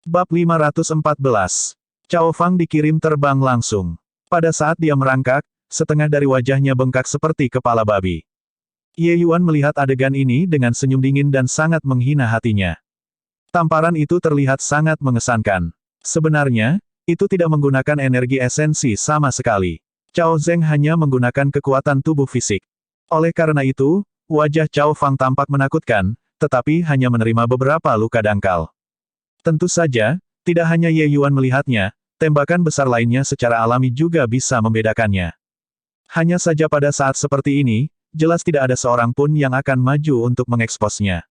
Bab 514. Cao Fang dikirim terbang langsung. Pada saat dia merangkak, setengah dari wajahnya bengkak seperti kepala babi. Ye Yuan melihat adegan ini dengan senyum dingin dan sangat menghina hatinya. Tamparan itu terlihat sangat mengesankan. Sebenarnya, itu tidak menggunakan energi esensi sama sekali. Cao Zeng hanya menggunakan kekuatan tubuh fisik. Oleh karena itu, wajah Cao Fang tampak menakutkan, tetapi hanya menerima beberapa luka dangkal. Tentu saja, tidak hanya Ye Yuan melihatnya, tembakan besar lainnya secara alami juga bisa membedakannya. Hanya saja pada saat seperti ini, jelas tidak ada seorang pun yang akan maju untuk mengeksposnya.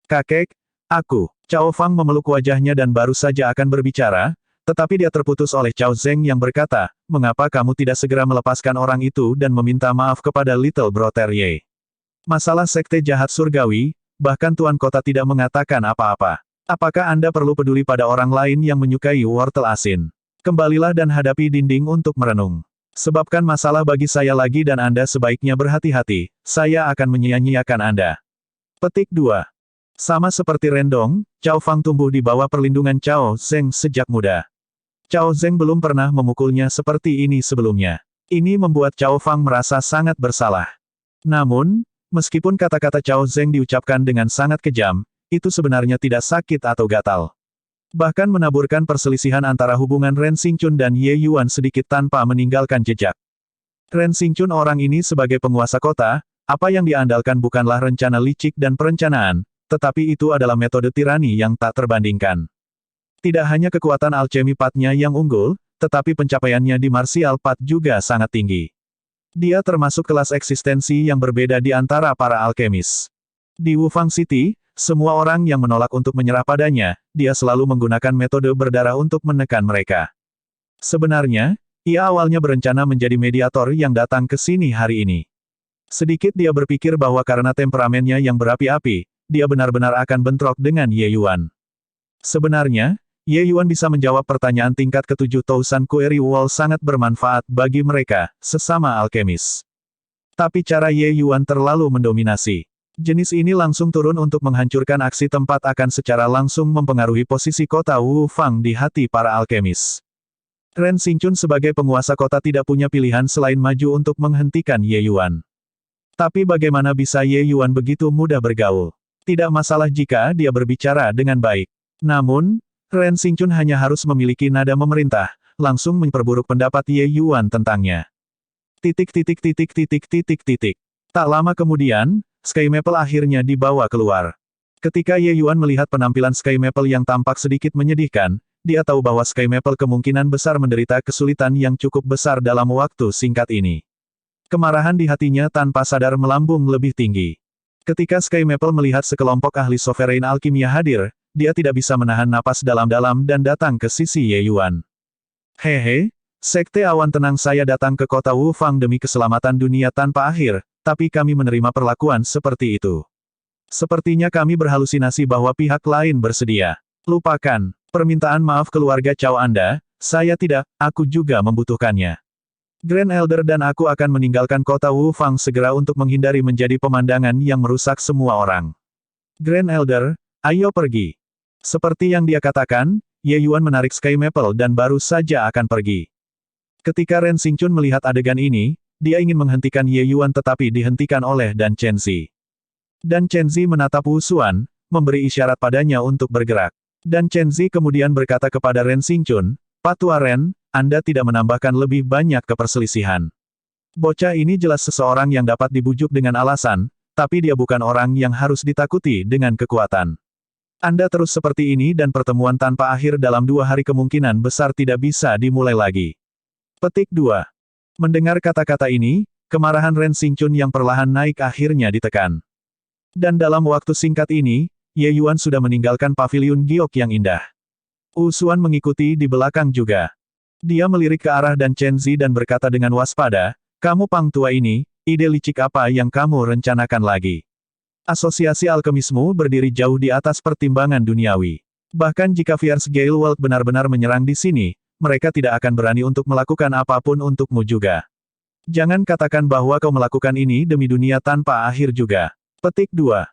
Kakek, aku. Cao Fang memeluk wajahnya dan baru saja akan berbicara, tetapi dia terputus oleh Cao Zeng yang berkata, mengapa kamu tidak segera melepaskan orang itu dan meminta maaf kepada Little Brother Ye? Masalah sekte jahat surgawi, bahkan Tuan Kota tidak mengatakan apa-apa. Apakah Anda perlu peduli pada orang lain yang menyukai wortel asin? Kembalilah dan hadapi dinding untuk merenung. Sebabkan masalah bagi saya lagi dan Anda sebaiknya berhati-hati, saya akan menyia-nyiakan Anda. Petik 2. Sama seperti Rendong, Cao Fang tumbuh di bawah perlindungan Cao Zeng sejak muda. Cao Zeng belum pernah memukulnya seperti ini sebelumnya. Ini membuat Cao Fang merasa sangat bersalah. Namun, meskipun kata-kata Cao Zeng diucapkan dengan sangat kejam, itu sebenarnya tidak sakit atau gatal. Bahkan menaburkan perselisihan antara hubungan Ren Xingchun dan Ye Yuan sedikit tanpa meninggalkan jejak. Ren Xingchun orang ini sebagai penguasa kota, apa yang diandalkan bukanlah rencana licik dan perencanaan, tetapi itu adalah metode tirani yang tak terbandingkan. Tidak hanya kekuatan alchemy patnya yang unggul, tetapi pencapaiannya di martial pat juga sangat tinggi. Dia termasuk kelas eksistensi yang berbeda di antara para alkemis. Di Wufang City, semua orang yang menolak untuk menyerah padanya, dia selalu menggunakan metode berdarah untuk menekan mereka. Sebenarnya, ia awalnya berencana menjadi mediator yang datang ke sini hari ini. Sedikit dia berpikir bahwa karena temperamennya yang berapi-api, dia benar-benar akan bentrok dengan Ye Yuan. Sebenarnya, Ye Yuan bisa menjawab pertanyaan tingkat ke-7 Tousan Query Wall sangat bermanfaat bagi mereka, sesama alkemis. Tapi cara Ye Yuan terlalu mendominasi. Jenis ini langsung turun untuk menghancurkan aksi tempat akan secara langsung mempengaruhi posisi kota Wufang di hati para alkemis. Ren Xingchun sebagai penguasa kota tidak punya pilihan selain maju untuk menghentikan Ye Yuan. Tapi bagaimana bisa Ye Yuan begitu mudah bergaul? Tidak masalah jika dia berbicara dengan baik. Namun, Ren Xingchun hanya harus memiliki nada memerintah, langsung memperburuk pendapat Ye Yuan tentangnya. Tak lama kemudian, Sky Maple akhirnya dibawa keluar. Ketika Ye Yuan melihat penampilan Sky Maple yang tampak sedikit menyedihkan, dia tahu bahwa Sky Maple kemungkinan besar menderita kesulitan yang cukup besar dalam waktu singkat ini. Kemarahan di hatinya tanpa sadar melambung lebih tinggi. Ketika Sky Maple melihat sekelompok ahli sovereign alkimia hadir, dia tidak bisa menahan napas dalam-dalam dan datang ke sisi Ye Yuan. Hehe, Sekte Awan Tenang, saya datang ke kota Wufang demi keselamatan dunia tanpa akhir, tapi kami menerima perlakuan seperti itu. Sepertinya kami berhalusinasi bahwa pihak lain bersedia. Lupakan, permintaan maaf keluarga Cao Anda, saya tidak, aku juga membutuhkannya. Grand Elder dan aku akan meninggalkan kota Wufang segera untuk menghindari menjadi pemandangan yang merusak semua orang. Grand Elder, ayo pergi. Seperti yang dia katakan, Ye Yuan menarik Sky Maple dan baru saja akan pergi. Ketika Ren Xingchun melihat adegan ini, dia ingin menghentikan Ye Yuan tetapi dihentikan oleh Dan Chenzi. Dan Chenzi menatap Wu Xuan, memberi isyarat padanya untuk bergerak. Dan Chenzi kemudian berkata kepada Ren Xingchun, Pak Tua Ren, Anda tidak menambahkan lebih banyak keperselisihan. Bocah ini jelas seseorang yang dapat dibujuk dengan alasan, tapi dia bukan orang yang harus ditakuti dengan kekuatan. Anda terus seperti ini dan pertemuan tanpa akhir dalam 2 hari kemungkinan besar tidak bisa dimulai lagi. Petik 2. Mendengar kata-kata ini, kemarahan Ren Xingchun yang perlahan naik akhirnya ditekan. Dan dalam waktu singkat ini, Ye Yuan sudah meninggalkan paviliun giok yang indah. Wu Xuan mengikuti di belakang juga. Dia melirik ke arah Dan Chenzi dan berkata dengan waspada, kamu Pang tua ini, ide licik apa yang kamu rencanakan lagi? Asosiasi alkemismu berdiri jauh di atas pertimbangan duniawi. Bahkan jika Fierce Gale World benar-benar menyerang di sini, mereka tidak akan berani untuk melakukan apapun untukmu juga. Jangan katakan bahwa kau melakukan ini demi dunia tanpa akhir juga. Petik 2.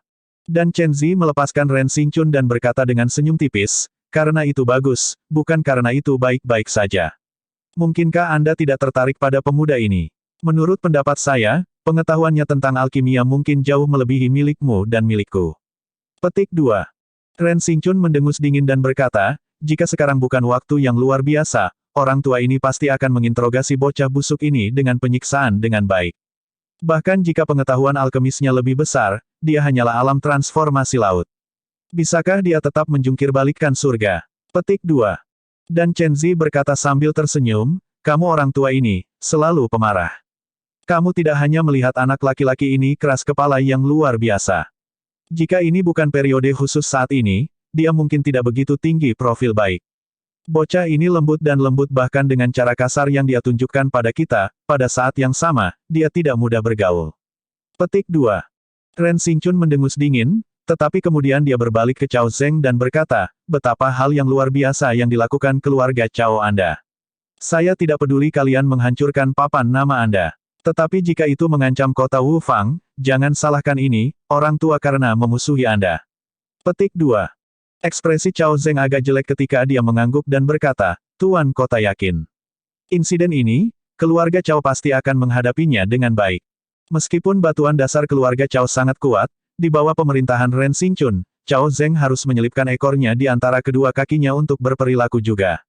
Dan Chenzi melepaskan Ren Xingchun dan berkata dengan senyum tipis, karena itu bagus, bukan karena itu baik-baik saja. Mungkinkah Anda tidak tertarik pada pemuda ini? Menurut pendapat saya, pengetahuannya tentang alkimia mungkin jauh melebihi milikmu dan milikku. Petik 2. Ren Xingchun mendengus dingin dan berkata, jika sekarang bukan waktu yang luar biasa, orang tua ini pasti akan menginterogasi bocah busuk ini dengan penyiksaan dengan baik. Bahkan jika pengetahuan alkemisnya lebih besar, dia hanyalah alam transformasi laut. Bisakah dia tetap menjungkir balikkan surga? Petik 2. Dan Chen Zi berkata sambil tersenyum, kamu orang tua ini, selalu pemarah. Kamu tidak hanya melihat anak laki-laki ini keras kepala yang luar biasa. Jika ini bukan periode khusus saat ini, dia mungkin tidak begitu tinggi profil baik. Bocah ini lembut dan lembut bahkan dengan cara kasar yang dia tunjukkan pada kita, pada saat yang sama, dia tidak mudah bergaul. Petik 2. Ren Xingchun mendengus dingin, tetapi kemudian dia berbalik ke Cao Zheng dan berkata, betapa hal yang luar biasa yang dilakukan keluarga Cao Anda. Saya tidak peduli kalian menghancurkan papan nama Anda. Tetapi jika itu mengancam kota Wu Fang, jangan salahkan ini, orang tua karena memusuhi Anda. Petik 2. Ekspresi Cao Zheng agak jelek ketika dia mengangguk dan berkata, Tuan kota yakin. Insiden ini, keluarga Cao pasti akan menghadapinya dengan baik. Meskipun batuan dasar keluarga Cao sangat kuat, di bawah pemerintahan Ren Xingchun, Cao Zheng harus menyelipkan ekornya di antara kedua kakinya untuk berperilaku juga.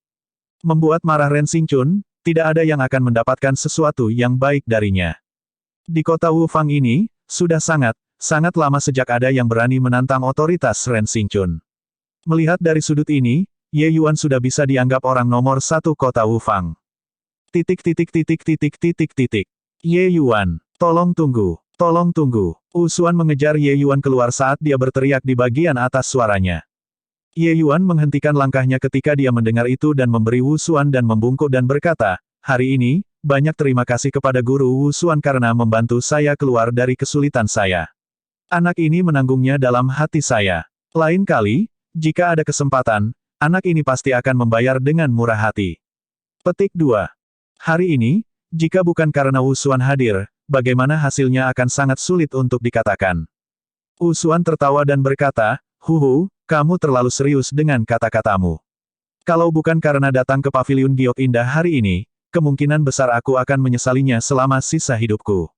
Membuat marah Ren Xingchun, tidak ada yang akan mendapatkan sesuatu yang baik darinya. Di kota Wu Fang ini, sudah sangat lama sejak ada yang berani menantang otoritas Ren Xingchun. Melihat dari sudut ini, Ye Yuan sudah bisa dianggap orang nomor satu kota Wu Fang. Ye Yuan, tolong tunggu, tolong tunggu. Wu Xuan mengejar Ye Yuan keluar saat dia berteriak di bagian atas suaranya. Ye Yuan menghentikan langkahnya ketika dia mendengar itu dan memberi Wu Xuan dan membungkuk dan berkata, hari ini, banyak terima kasih kepada guru Wu Xuan karena membantu saya keluar dari kesulitan saya. Anak ini menanggungnya dalam hati saya. Lain kali, jika ada kesempatan, anak ini pasti akan membayar dengan murah hati. Petik 2. Hari ini, jika bukan karena Wu Xuan hadir, bagaimana hasilnya akan sangat sulit untuk dikatakan. Wu Xuan tertawa dan berkata, Huhu, kamu terlalu serius dengan kata-katamu. Kalau bukan karena datang ke paviliun giok indah hari ini, kemungkinan besar aku akan menyesalinya selama sisa hidupku.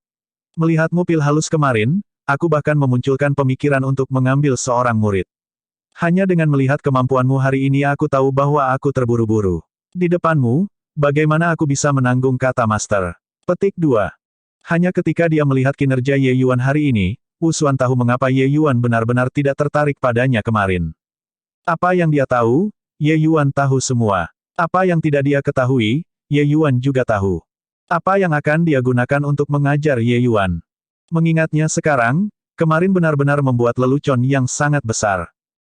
Melihatmu pil halus kemarin, aku bahkan memunculkan pemikiran untuk mengambil seorang murid. Hanya dengan melihat kemampuanmu hari ini aku tahu bahwa aku terburu-buru. Di depanmu, bagaimana aku bisa menanggung kata master? Petik 2. Hanya ketika dia melihat kinerja Ye Yuan hari ini, Wu Xuan tahu mengapa Ye Yuan benar-benar tidak tertarik padanya kemarin. Apa yang dia tahu, Ye Yuan tahu semua. Apa yang tidak dia ketahui, Ye Yuan juga tahu. Apa yang akan dia gunakan untuk mengajar Ye Yuan? Mengingatnya sekarang, kemarin benar-benar membuat lelucon yang sangat besar.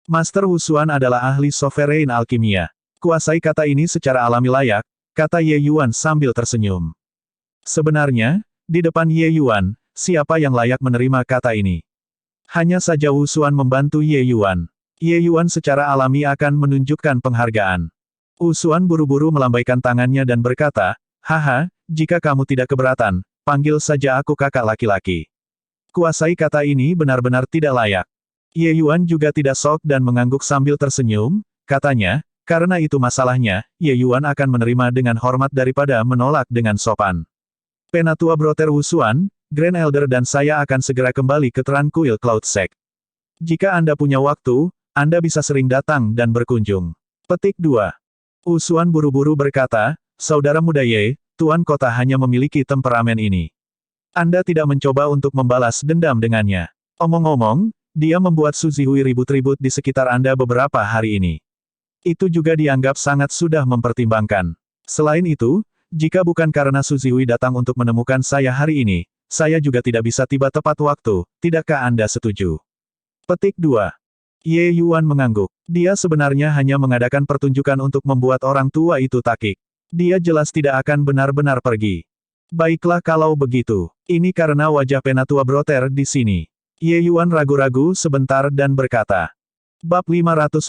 Master Wu Xuan adalah ahli sovereign alkimia. Kuasai kata ini secara alami layak, kata Ye Yuan sambil tersenyum. Sebenarnya, di depan Ye Yuan, siapa yang layak menerima kata ini? Hanya saja Wu Xuan membantu Ye Yuan. Ye Yuan secara alami akan menunjukkan penghargaan. Wu Xuan buru-buru melambaikan tangannya dan berkata, haha, jika kamu tidak keberatan, panggil saja aku kakak laki-laki. Kuasai kata ini benar-benar tidak layak. Ye Yuan juga tidak shock dan mengangguk sambil tersenyum, katanya, karena itu masalahnya, Ye Yuan akan menerima dengan hormat daripada menolak dengan sopan. Penatua Broter Wu Xuan, Grand Elder dan saya akan segera kembali ke Tranquil Cloud Sect. Jika Anda punya waktu, Anda bisa sering datang dan berkunjung. Petik 2. Wu Xuan buru-buru berkata, saudara muda Ye, Tuan Kota hanya memiliki temperamen ini. Anda tidak mencoba untuk membalas dendam dengannya. Omong-omong, dia membuat Su Zihui ribut-ribut di sekitar Anda beberapa hari ini. Itu juga dianggap sangat sudah mempertimbangkan. Selain itu, jika bukan karena Su Zihui datang untuk menemukan saya hari ini, saya juga tidak bisa tiba tepat waktu, tidakkah Anda setuju? Petik 2. Ye Yuan mengangguk. Dia sebenarnya hanya mengadakan pertunjukan untuk membuat orang tua itu takik. Dia jelas tidak akan benar-benar pergi. Baiklah kalau begitu. Ini karena wajah Penatua Broter di sini. Ye Yuan ragu-ragu sebentar dan berkata. Bab 515.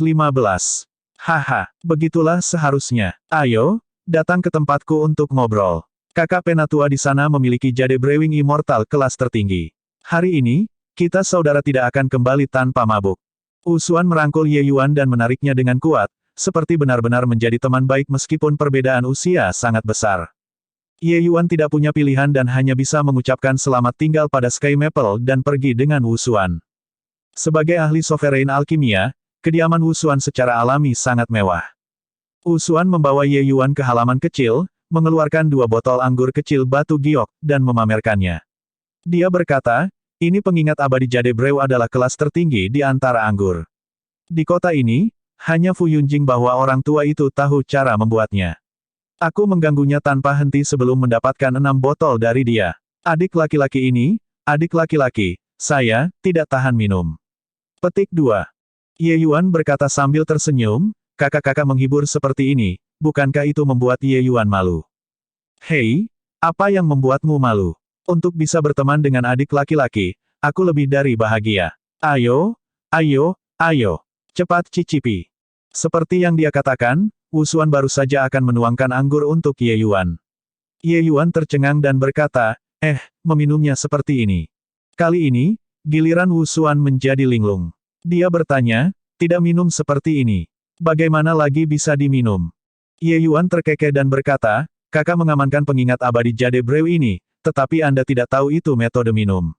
Haha, begitulah seharusnya. Ayo, datang ke tempatku untuk ngobrol. Kakak Penatua di sana memiliki jade brewing immortal kelas tertinggi. Hari ini, kita saudara tidak akan kembali tanpa mabuk. Wu Xuan merangkul Ye Yuan dan menariknya dengan kuat, seperti benar-benar menjadi teman baik meskipun perbedaan usia sangat besar. Ye Yuan tidak punya pilihan dan hanya bisa mengucapkan selamat tinggal pada Sky Maple dan pergi dengan Wu Xuan. Sebagai ahli sovereign alkimia, kediaman Wu Xuan secara alami sangat mewah. Wu Xuan membawa Ye Yuan ke halaman kecil, mengeluarkan 2 botol anggur kecil batu giok, dan memamerkannya. Dia berkata, ini pengingat abadi Jade Brew adalah kelas tertinggi di antara anggur. Di kota ini, hanya Fu Yunjing bahwa orang tua itu tahu cara membuatnya. Aku mengganggunya tanpa henti sebelum mendapatkan 6 botol dari dia. Adik laki-laki ini, adik laki-laki, saya, tidak tahan minum. Petik 2. Ye Yuan berkata sambil tersenyum, kakak-kakak menghibur seperti ini, bukankah itu membuat Ye Yuan malu? Hei, apa yang membuatmu malu? Untuk bisa berteman dengan adik laki-laki, aku lebih dari bahagia. Ayo, ayo, ayo, cepat cicipi. Seperti yang dia katakan, Wu Xuan baru saja akan menuangkan anggur untuk Ye Yuan. Ye Yuan tercengang dan berkata, meminumnya seperti ini. Kali ini, giliran Wu Xuan menjadi linglung. Dia bertanya, tidak minum seperti ini. Bagaimana lagi bisa diminum? Ye Yuan terkekeh dan berkata, kakak mengamankan pengingat abadi Jade Brew ini, tetapi Anda tidak tahu itu metode minum.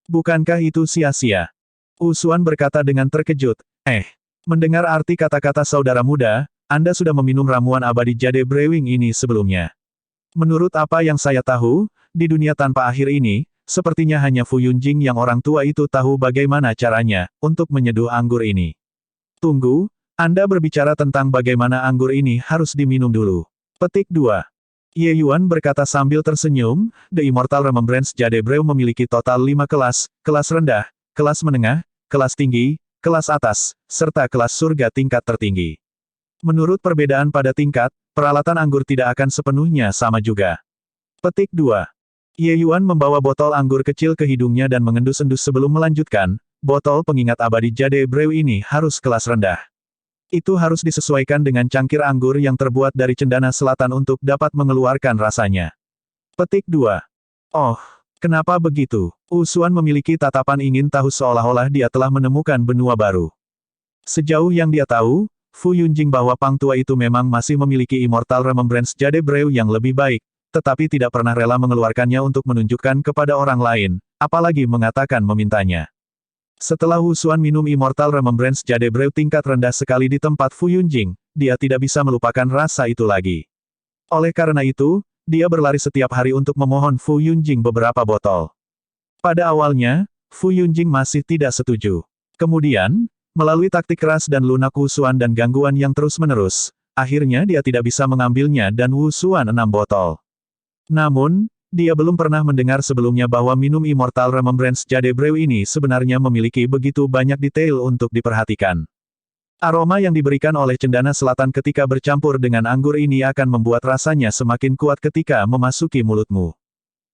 Bukankah itu sia-sia? Wu Xuan berkata dengan terkejut, mendengar arti kata-kata saudara muda, Anda sudah meminum ramuan abadi Jade Brewing ini sebelumnya. Menurut apa yang saya tahu, di dunia tanpa akhir ini, sepertinya hanya Fu Yunjing yang orang tua itu tahu bagaimana caranya, untuk menyeduh anggur ini. Tunggu, Anda berbicara tentang bagaimana anggur ini harus diminum dulu. Petik 2. Ye Yuan berkata sambil tersenyum, The Immortal Remembrance Jade Brew memiliki total 5 kelas, kelas rendah, kelas menengah, kelas tinggi, kelas atas, serta kelas surga tingkat tertinggi. Menurut perbedaan pada tingkat, peralatan anggur tidak akan sepenuhnya sama juga. Petik 2. Ye Yuan membawa botol anggur kecil ke hidungnya dan mengendus-endus sebelum melanjutkan, botol pengingat abadi Jade Brew ini harus kelas rendah. Itu harus disesuaikan dengan cangkir anggur yang terbuat dari cendana selatan untuk dapat mengeluarkan rasanya. Petik 2. Oh, kenapa begitu? Wu Xuan memiliki tatapan ingin tahu seolah-olah dia telah menemukan benua baru. Sejauh yang dia tahu, Fu Yunjing bahwa Pang Tua itu memang masih memiliki Immortal Remembrance Jade Brew yang lebih baik, tetapi tidak pernah rela mengeluarkannya untuk menunjukkan kepada orang lain, apalagi mengatakan memintanya. Setelah Wu Xuan minum Immortal Remembrance Jade Brew tingkat rendah sekali di tempat Fu Yunjing, dia tidak bisa melupakan rasa itu lagi. Oleh karena itu, dia berlari setiap hari untuk memohon Fu Yunjing beberapa botol. Pada awalnya, Fu Yunjing masih tidak setuju. Kemudian, melalui taktik keras dan lunak Wu Xuan dan gangguan yang terus-menerus, akhirnya dia tidak bisa mengambilnya dan Wu Xuan 6 botol. Namun, dia belum pernah mendengar sebelumnya bahwa minum Immortal Remembrance Jade Brew ini sebenarnya memiliki begitu banyak detail untuk diperhatikan. Aroma yang diberikan oleh cendana selatan ketika bercampur dengan anggur ini akan membuat rasanya semakin kuat ketika memasuki mulutmu.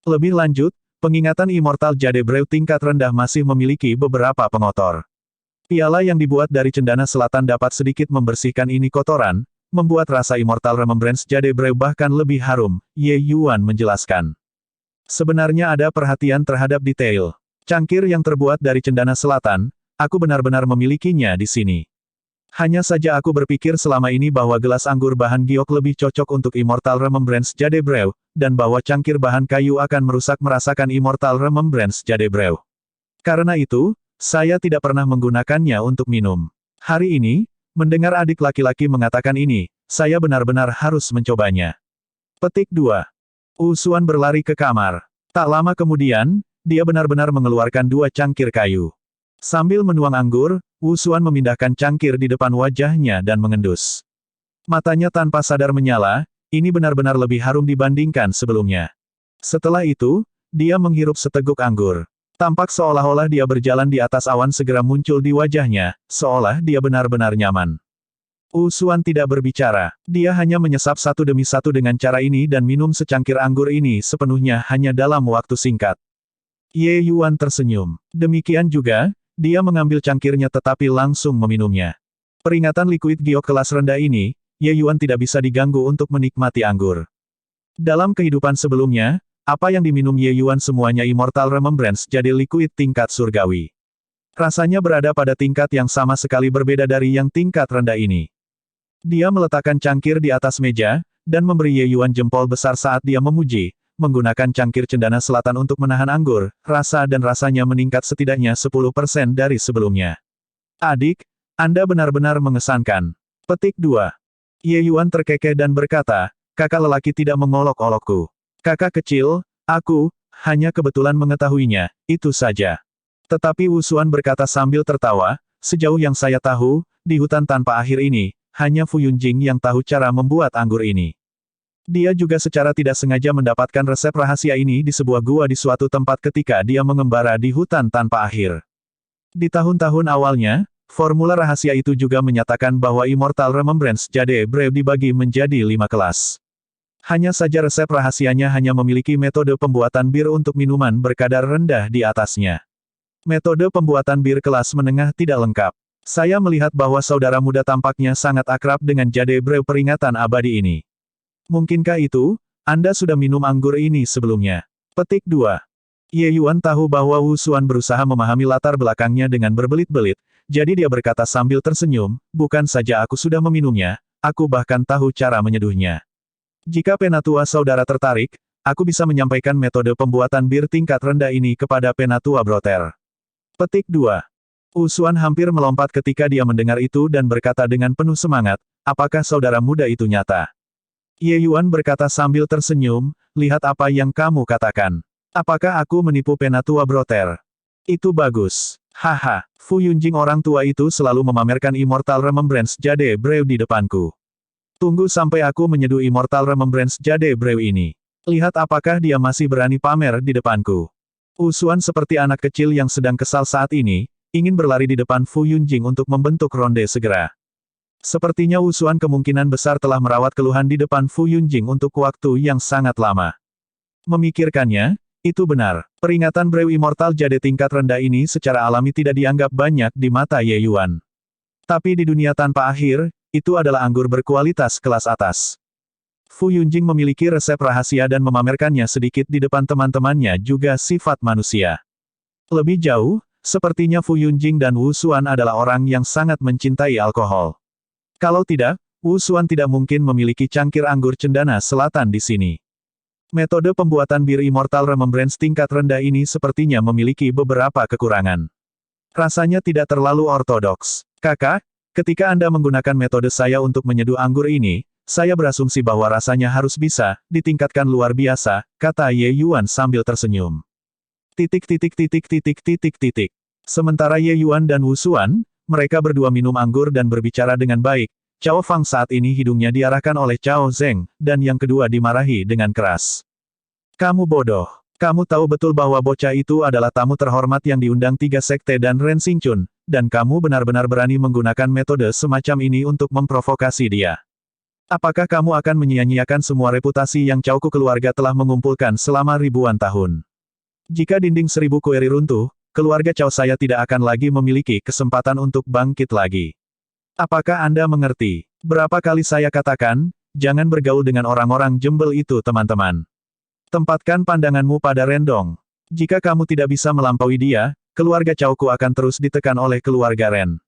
Lebih lanjut, pengingatan Immortal Jade Brew tingkat rendah masih memiliki beberapa pengotor. Piala yang dibuat dari cendana selatan dapat sedikit membersihkan ini kotoran, membuat rasa Immortal Remembrance Jade Brew bahkan lebih harum, Ye Yuan menjelaskan. Sebenarnya ada perhatian terhadap detail. Cangkir yang terbuat dari cendana selatan, aku benar-benar memilikinya di sini. Hanya saja aku berpikir selama ini bahwa gelas anggur bahan giok lebih cocok untuk Immortal Remembrance Jade Brew, dan bahwa cangkir bahan kayu akan merusak merasakan Immortal Remembrance Jade Brew. Karena itu, saya tidak pernah menggunakannya untuk minum. Hari ini, mendengar adik laki-laki mengatakan ini, saya benar-benar harus mencobanya. Petik 2. Wu Xuan berlari ke kamar. Tak lama kemudian, dia benar-benar mengeluarkan 2 cangkir kayu. Sambil menuang anggur, Wu Xuan memindahkan cangkir di depan wajahnya dan mengendus. Matanya tanpa sadar menyala, ini benar-benar lebih harum dibandingkan sebelumnya. Setelah itu, dia menghirup seteguk anggur. Tampak seolah-olah dia berjalan di atas awan segera muncul di wajahnya, seolah dia benar-benar nyaman. Wu Xuan tidak berbicara, dia hanya menyesap satu demi satu dengan cara ini dan minum secangkir anggur ini sepenuhnya hanya dalam waktu singkat. Ye Yuan tersenyum. Demikian juga, dia mengambil cangkirnya tetapi langsung meminumnya. Peringatan liquid giok kelas rendah ini, Ye Yuan tidak bisa diganggu untuk menikmati anggur. Dalam kehidupan sebelumnya, apa yang diminum Ye Yuan semuanya Immortal Remembrance jadi liquid tingkat surgawi. Rasanya berada pada tingkat yang sama sekali berbeda dari yang tingkat rendah ini. Dia meletakkan cangkir di atas meja, dan memberi Ye Yuan jempol besar saat dia memuji, menggunakan cangkir cendana selatan untuk menahan anggur, rasa dan rasanya meningkat setidaknya 10% dari sebelumnya. Adik, Anda benar-benar mengesankan. Petik 2. Ye Yuan terkekeh dan berkata, kakak lelaki tidak mengolok-olokku. Kakak kecil, aku, hanya kebetulan mengetahuinya, itu saja. Tetapi Wu Xuan berkata sambil tertawa, sejauh yang saya tahu, di hutan tanpa akhir ini, hanya Fu Yunjing yang tahu cara membuat anggur ini. Dia juga secara tidak sengaja mendapatkan resep rahasia ini di sebuah gua di suatu tempat ketika dia mengembara di hutan tanpa akhir. Di tahun-tahun awalnya, formula rahasia itu juga menyatakan bahwa Immortal Remembrance Jade Brew dibagi menjadi 5 kelas. Hanya saja resep rahasianya hanya memiliki metode pembuatan bir untuk minuman berkadar rendah di atasnya. Metode pembuatan bir kelas menengah tidak lengkap. Saya melihat bahwa saudara muda tampaknya sangat akrab dengan Jade Brew peringatan abadi ini. Mungkinkah itu, Anda sudah minum anggur ini sebelumnya? Petik 2. Ye Yuan tahu bahwa Wu Xuan berusaha memahami latar belakangnya dengan berbelit-belit, jadi dia berkata sambil tersenyum, bukan saja aku sudah meminumnya, aku bahkan tahu cara menyeduhnya. Jika penatua saudara tertarik, aku bisa menyampaikan metode pembuatan bir tingkat rendah ini kepada penatua Broter. Petik 2. Wu Xuan hampir melompat ketika dia mendengar itu dan berkata dengan penuh semangat, apakah saudara muda itu nyata? Ye Yuan berkata sambil tersenyum, lihat apa yang kamu katakan. Apakah aku menipu penatua Broter? Itu bagus. Haha, Fu Yunjing orang tua itu selalu memamerkan Immortal Remembrance Jade Brew di depanku. Tunggu sampai aku menyeduh Immortal Remembrance Jade Brew ini. Lihat apakah dia masih berani pamer di depanku. Wu Xuan seperti anak kecil yang sedang kesal saat ini, ingin berlari di depan Fu Yunjing untuk membentuk ronde segera. Sepertinya Wu Xuan kemungkinan besar telah merawat keluhan di depan Fu Yunjing untuk waktu yang sangat lama. Memikirkannya, itu benar. Peringatan Brew Immortal Jade tingkat rendah ini secara alami tidak dianggap banyak di mata Ye Yuan. Tapi di dunia tanpa akhir, itu adalah anggur berkualitas kelas atas. Fu Yunjing memiliki resep rahasia dan memamerkannya sedikit di depan teman-temannya juga sifat manusia. Lebih jauh, sepertinya Fu Yunjing dan Wu Xuan adalah orang yang sangat mencintai alkohol. Kalau tidak, Wu Xuan tidak mungkin memiliki cangkir anggur cendana selatan di sini. Metode pembuatan bir Immortal Remembrance tingkat rendah ini sepertinya memiliki beberapa kekurangan. Rasanya tidak terlalu ortodoks. Kakak, ketika Anda menggunakan metode saya untuk menyeduh anggur ini, saya berasumsi bahwa rasanya harus bisa ditingkatkan luar biasa, kata Ye Yuan sambil tersenyum. Sementara Ye Yuan dan Wu Xuan, mereka berdua minum anggur dan berbicara dengan baik. Cao Fang saat ini hidungnya diarahkan oleh Cao Zeng, dan yang kedua dimarahi dengan keras. Kamu bodoh. Kamu tahu betul bahwa bocah itu adalah tamu terhormat yang diundang 3 sekte dan Ren Xingchun, dan kamu benar-benar berani menggunakan metode semacam ini untuk memprovokasi dia. Apakah kamu akan menyia-nyiakan semua reputasi yang Caoku keluarga telah mengumpulkan selama ribuan tahun? Jika dinding 1000 kueri runtuh, keluarga Cao saya tidak akan lagi memiliki kesempatan untuk bangkit lagi. Apakah Anda mengerti? Berapa kali saya katakan, jangan bergaul dengan orang-orang jembel itu teman-teman. Tempatkan pandanganmu pada Rendong. Jika kamu tidak bisa melampaui dia, keluarga Caoku akan terus ditekan oleh keluarga Ren.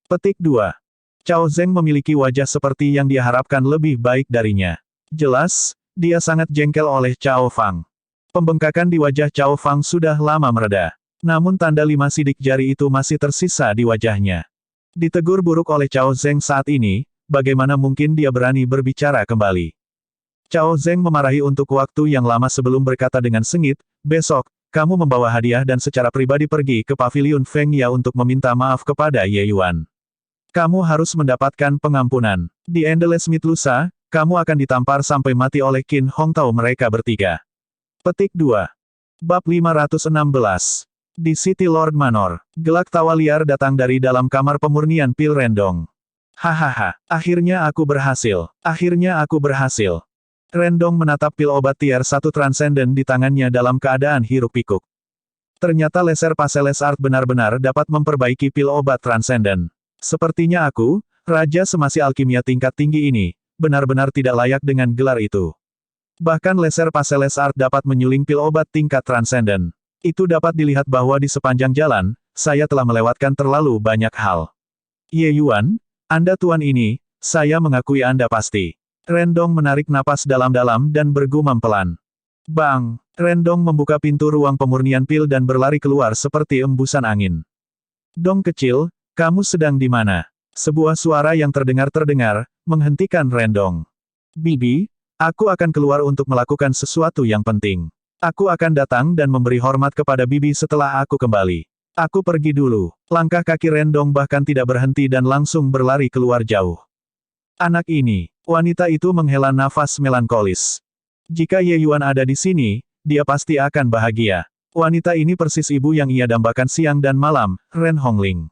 Petik 2. Cao Zeng memiliki wajah seperti yang dia harapkan lebih baik darinya. Jelas, dia sangat jengkel oleh Cao Fang. Pembengkakan di wajah Cao Fang sudah lama mereda. Namun tanda 5 sidik jari itu masih tersisa di wajahnya. Ditegur buruk oleh Cao Zeng saat ini, bagaimana mungkin dia berani berbicara kembali. Cao Zeng memarahi untuk waktu yang lama sebelum berkata dengan sengit, besok, kamu membawa hadiah dan secara pribadi pergi ke paviliun Feng Ya untuk meminta maaf kepada Ye Yuan. Kamu harus mendapatkan pengampunan. Di Endless Meat lusa, kamu akan ditampar sampai mati oleh Qin Hongtao mereka bertiga. Petik 2. Bab 516. Di City Lord Manor, gelak tawa liar datang dari dalam kamar pemurnian pil Rendong. Hahaha, akhirnya aku berhasil. Akhirnya aku berhasil. Rendong menatap pil obat tier 1 Transcendent di tangannya dalam keadaan hiruk-pikuk. Ternyata laser Paseles Art benar-benar dapat memperbaiki pil obat Transcendent. Sepertinya aku, Raja Semasi Alkimia tingkat tinggi ini, benar-benar tidak layak dengan gelar itu. Bahkan laser Paseles Art dapat menyuling pil obat tingkat Transcendent. Itu dapat dilihat bahwa di sepanjang jalan, saya telah melewatkan terlalu banyak hal. Ye Yuan, Anda tuan ini, saya mengakui Anda pasti. Rendong menarik napas dalam-dalam dan bergumam pelan. Bang! Rendong membuka pintu ruang pemurnian pil dan berlari keluar seperti embusan angin. Dong kecil, kamu sedang di mana? Sebuah suara yang terdengar menghentikan Rendong. Bibi, aku akan keluar untuk melakukan sesuatu yang penting. Aku akan datang dan memberi hormat kepada Bibi setelah aku kembali. Aku pergi dulu. Langkah kaki Rendong bahkan tidak berhenti dan langsung berlari keluar jauh. Anak ini, wanita itu menghela nafas melankolis. Jika Ye Yuan ada di sini, dia pasti akan bahagia. Wanita ini persis ibu yang ia dambakan siang dan malam, Ren Hongling.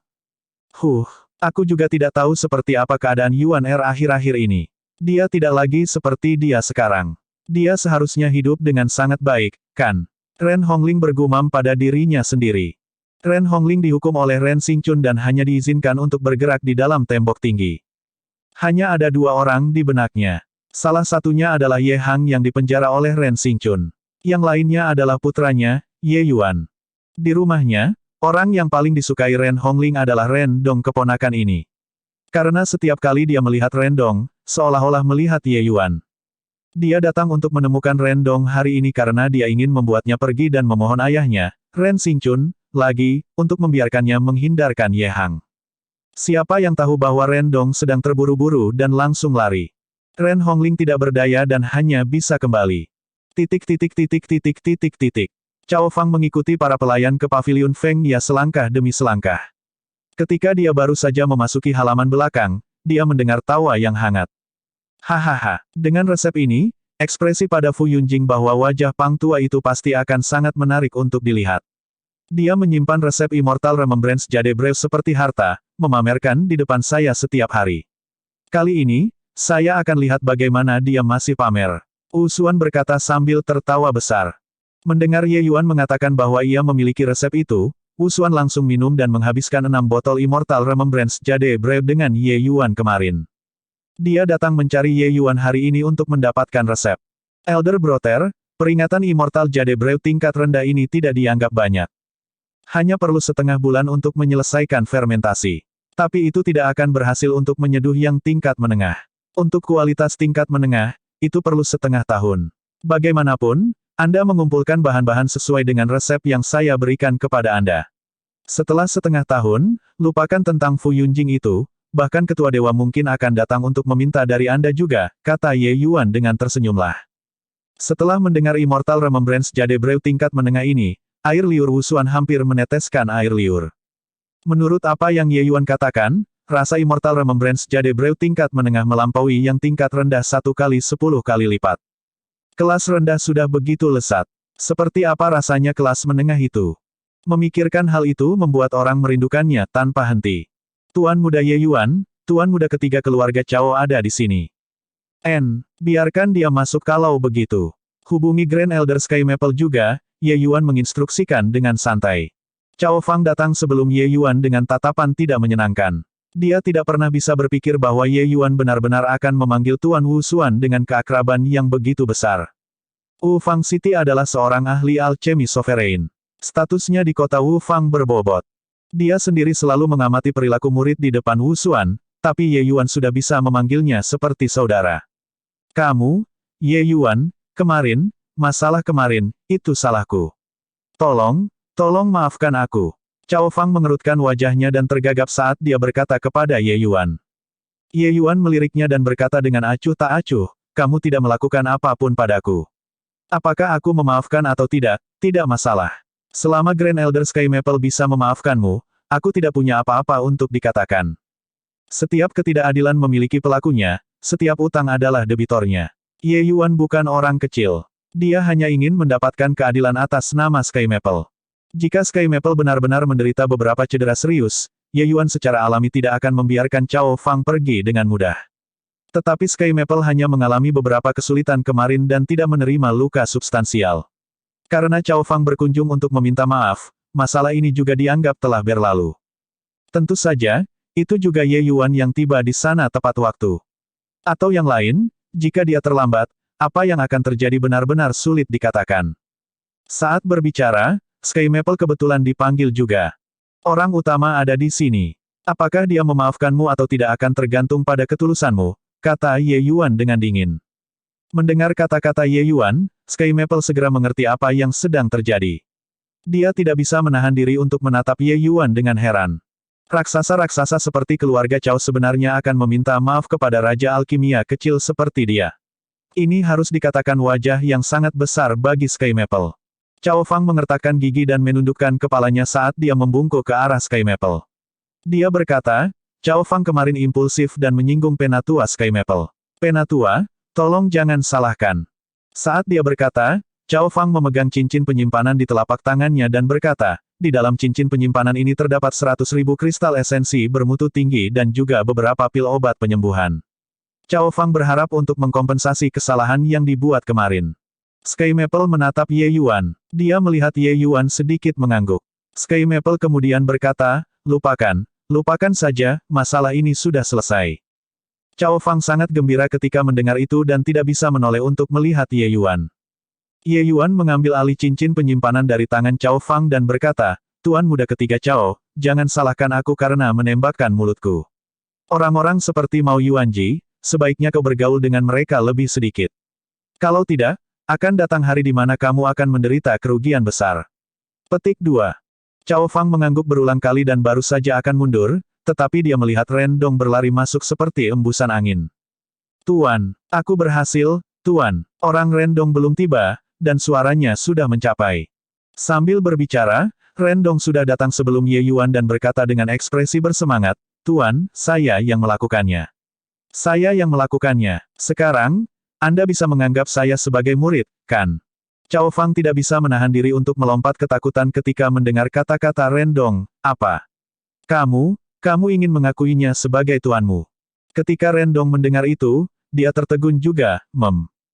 Aku juga tidak tahu seperti apa keadaan Yuan Er akhir-akhir ini. Dia tidak lagi seperti dia sekarang. Dia seharusnya hidup dengan sangat baik, kan? Ren Hongling bergumam pada dirinya sendiri. Ren Hongling dihukum oleh Ren Xingchun dan hanya diizinkan untuk bergerak di dalam tembok tinggi. Hanya ada dua orang di benaknya. Salah satunya adalah Ye Hang yang dipenjara oleh Ren Xingchun. Yang lainnya adalah putranya, Ye Yuan. Di rumahnya, orang yang paling disukai Ren Hongling adalah Ren Dong keponakan ini. Karena setiap kali dia melihat Ren Dong, seolah-olah melihat Ye Yuan. Dia datang untuk menemukan Ren Dong hari ini karena dia ingin membuatnya pergi dan memohon ayahnya, Ren Xingchun, lagi, untuk membiarkannya menghindarkan Ye Hang. Siapa yang tahu bahwa Ren Dong sedang terburu-buru dan langsung lari. Ren Hongling tidak berdaya dan hanya bisa kembali. Cao Fang mengikuti para pelayan ke paviliun Feng Ye selangkah demi selangkah. Ketika dia baru saja memasuki halaman belakang, dia mendengar tawa yang hangat. Hahaha, dengan resep ini, ekspresi pada Fu Yunjing bahwa wajah Pang tua itu pasti akan sangat menarik untuk dilihat. Dia menyimpan resep Immortal Remembrance Jade Brave seperti harta, memamerkan di depan saya setiap hari. Kali ini, saya akan lihat bagaimana dia masih pamer. Wu Xuan berkata sambil tertawa besar. Mendengar Ye Yuan mengatakan bahwa ia memiliki resep itu, Wu Xuan langsung minum dan menghabiskan 6 botol Immortal Remembrance Jade Brave dengan Ye Yuan kemarin. Dia datang mencari Ye Yuan hari ini untuk mendapatkan resep. Elder Brother, peringatan Immortal Jade Brave tingkat rendah ini tidak dianggap banyak. Hanya perlu setengah bulan untuk menyelesaikan fermentasi. Tapi itu tidak akan berhasil untuk menyeduh yang tingkat menengah. Untuk kualitas tingkat menengah, itu perlu setengah tahun. Bagaimanapun, Anda mengumpulkan bahan-bahan sesuai dengan resep yang saya berikan kepada Anda. Setelah setengah tahun, lupakan tentang Fu Yunjing itu, bahkan ketua dewa mungkin akan datang untuk meminta dari Anda juga, kata Ye Yuan dengan tersenyumlah. Setelah mendengar Immortal Remembrance Jade Brave tingkat menengah ini, air liur Wu Xuan hampir meneteskan air liur. Menurut apa yang Ye Yuan katakan, rasa Immortal Remembrance Jade Brave tingkat menengah melampaui yang tingkat rendah 1 kali 10 kali lipat. Kelas rendah sudah begitu lesat. Seperti apa rasanya kelas menengah itu? Memikirkan hal itu membuat orang merindukannya tanpa henti. Tuan Muda Ye Yuan, Tuan Muda ketiga keluarga Cao ada di sini. Biarkan dia masuk kalau begitu. Hubungi Grand Elder Sky Maple juga, Ye Yuan menginstruksikan dengan santai. Cao Fang datang sebelum Ye Yuan dengan tatapan tidak menyenangkan. Dia tidak pernah bisa berpikir bahwa Ye Yuan benar-benar akan memanggil Tuan Wu Xuan dengan keakraban yang begitu besar. Wu Fang City adalah seorang ahli alchemy sovereign. Statusnya di kota Wu Fang berbobot. Dia sendiri selalu mengamati perilaku murid di depan Wu Xuan, tapi Ye Yuan sudah bisa memanggilnya seperti saudara. Kamu, Ye Yuan, kemarin, masalah kemarin, itu salahku. Tolong maafkan aku. Cao Fang mengerutkan wajahnya dan tergagap saat dia berkata kepada Ye Yuan. Ye Yuan meliriknya dan berkata dengan acuh tak acuh, kamu tidak melakukan apapun padaku. Apakah aku memaafkan atau tidak, tidak masalah. Selama Grand Elder Sky Maple bisa memaafkanmu, aku tidak punya apa-apa untuk dikatakan. Setiap ketidakadilan memiliki pelakunya, setiap utang adalah debitornya. Ye Yuan bukan orang kecil. Dia hanya ingin mendapatkan keadilan atas nama Sky Maple. Jika Sky Maple benar-benar menderita beberapa cedera serius, Ye Yuan secara alami tidak akan membiarkan Cao Fang pergi dengan mudah. Tetapi Sky Maple hanya mengalami beberapa kesulitan kemarin dan tidak menerima luka substansial. Karena Cao Fang berkunjung untuk meminta maaf, masalah ini juga dianggap telah berlalu. Tentu saja, itu juga Ye Yuan yang tiba di sana tepat waktu. Atau yang lain, jika dia terlambat, apa yang akan terjadi benar-benar sulit dikatakan. Saat berbicara, Sky Maple kebetulan dipanggil juga. Orang utama ada di sini. Apakah dia memaafkanmu atau tidak akan tergantung pada ketulusanmu, kata Ye Yuan dengan dingin. Mendengar kata-kata Ye Yuan, Sky Maple segera mengerti apa yang sedang terjadi. Dia tidak bisa menahan diri untuk menatap Ye Yuan dengan heran. Raksasa-raksasa seperti keluarga Cao sebenarnya akan meminta maaf kepada Raja Alkimia kecil seperti dia. Ini harus dikatakan wajah yang sangat besar bagi Sky Maple. Cao Fang mengertakkan gigi dan menundukkan kepalanya saat dia membungkuk ke arah Sky Maple. Dia berkata, Cao Fang kemarin impulsif dan menyinggung Penatua Sky Maple. Penatua, tolong jangan salahkan. Saat dia berkata, Cao Fang memegang cincin penyimpanan di telapak tangannya dan berkata, di dalam cincin penyimpanan ini terdapat 100.000 kristal esensi bermutu tinggi dan juga beberapa pil obat penyembuhan. Cao Fang berharap untuk mengkompensasi kesalahan yang dibuat kemarin. Sky Maple menatap Ye Yuan. Dia melihat Ye Yuan sedikit mengangguk. Sky Maple kemudian berkata, lupakan saja, masalah ini sudah selesai. Cao Fang sangat gembira ketika mendengar itu dan tidak bisa menoleh untuk melihat Ye Yuan. Ye Yuan mengambil alih cincin penyimpanan dari tangan Cao Fang dan berkata, Tuan muda ketiga Cao, jangan salahkan aku karena menembakkan mulutku. Orang-orang seperti Mao Yuanji, sebaiknya kau bergaul dengan mereka lebih sedikit. Kalau tidak, akan datang hari di mana kamu akan menderita kerugian besar. Petik 2. Cao Fang mengangguk berulang kali dan baru saja akan mundur, tetapi dia melihat Ren Dong berlari masuk seperti embusan angin. Tuan, aku berhasil, Tuan. Orang Ren Dong belum tiba, dan suaranya sudah mencapai. Sambil berbicara, Ren Dong sudah datang sebelum Ye Yuan dan berkata dengan ekspresi bersemangat, Tuan, saya yang melakukannya. Saya yang melakukannya. Sekarang, Anda bisa menganggap saya sebagai murid, kan? Cao Fang tidak bisa menahan diri untuk melompat ketakutan ketika mendengar kata-kata Ren Dong. Apa? Kamu ingin mengakuinya sebagai tuanmu. Ketika Ren Dong mendengar itu, dia tertegun juga,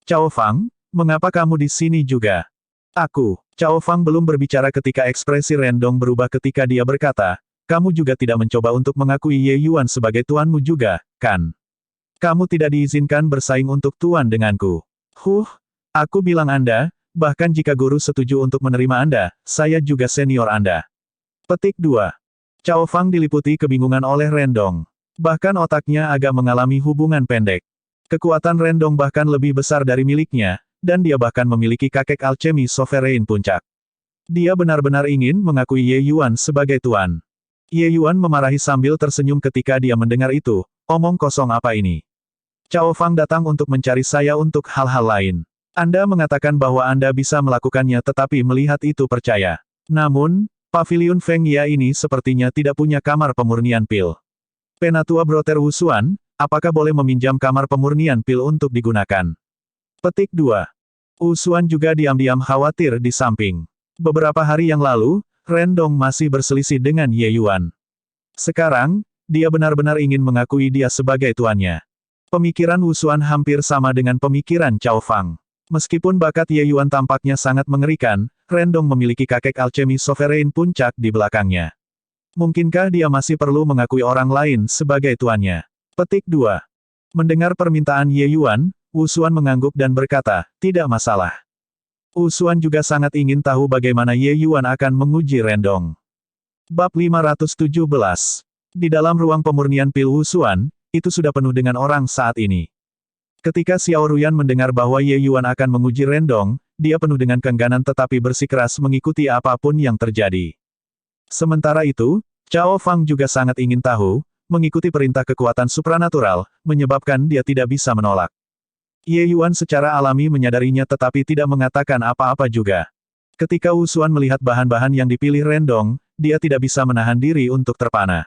Cao Fang, mengapa kamu di sini juga? Cao Fang belum berbicara ketika ekspresi Ren Dong berubah ketika dia berkata, kamu juga tidak mencoba untuk mengakui Ye Yuan sebagai tuanmu juga, kan? Kamu tidak diizinkan bersaing untuk tuan denganku. Aku bilang Anda, bahkan jika guru setuju untuk menerima Anda, saya juga senior Anda. Petik 2. Cao Fang diliputi kebingungan oleh Ren Dong. Bahkan otaknya agak mengalami hubungan pendek. Kekuatan Ren Dong bahkan lebih besar dari miliknya, dan dia bahkan memiliki kakek alchemy sovereign puncak. Dia benar-benar ingin mengakui Ye Yuan sebagai tuan. Ye Yuan memarahi sambil tersenyum ketika dia mendengar itu, omong kosong apa ini? Cao Fang datang untuk mencari saya untuk hal-hal lain. Anda mengatakan bahwa Anda bisa melakukannya tetapi melihat itu percaya. Namun, pavilion Feng Ya ini sepertinya tidak punya kamar pemurnian pil. Penatua Brother Wusuan, apakah boleh meminjam kamar pemurnian pil untuk digunakan? Petik 2. Wusuan juga diam-diam khawatir di samping. Beberapa hari yang lalu, Ren Dong masih berselisih dengan Ye Yuan. Sekarang, dia benar-benar ingin mengakui dia sebagai tuannya. Pemikiran Wusuan hampir sama dengan pemikiran Cao Fang. Meskipun bakat Ye Yuan tampaknya sangat mengerikan, Ren Dong memiliki kakek alchemy sovereign puncak di belakangnya. Mungkinkah dia masih perlu mengakui orang lain sebagai tuannya? Petik 2. Mendengar permintaan Ye Yuan, Wusuan mengangguk dan berkata, tidak masalah. Wusuan juga sangat ingin tahu bagaimana Ye Yuan akan menguji Ren Dong. Bab 517. Di dalam ruang pemurnian pil Wusuan, itu sudah penuh dengan orang saat ini. Ketika Xiao Ruyan mendengar bahwa Ye Yuan akan menguji Ren Dong, dia penuh dengan keengganan tetapi bersikeras mengikuti apapun yang terjadi. Sementara itu, Cao Fang juga sangat ingin tahu, mengikuti perintah kekuatan supranatural, menyebabkan dia tidak bisa menolak. Ye Yuan secara alami menyadarinya tetapi tidak mengatakan apa-apa juga. Ketika Wusuan melihat bahan-bahan yang dipilih Ren Dong, dia tidak bisa menahan diri untuk terpana.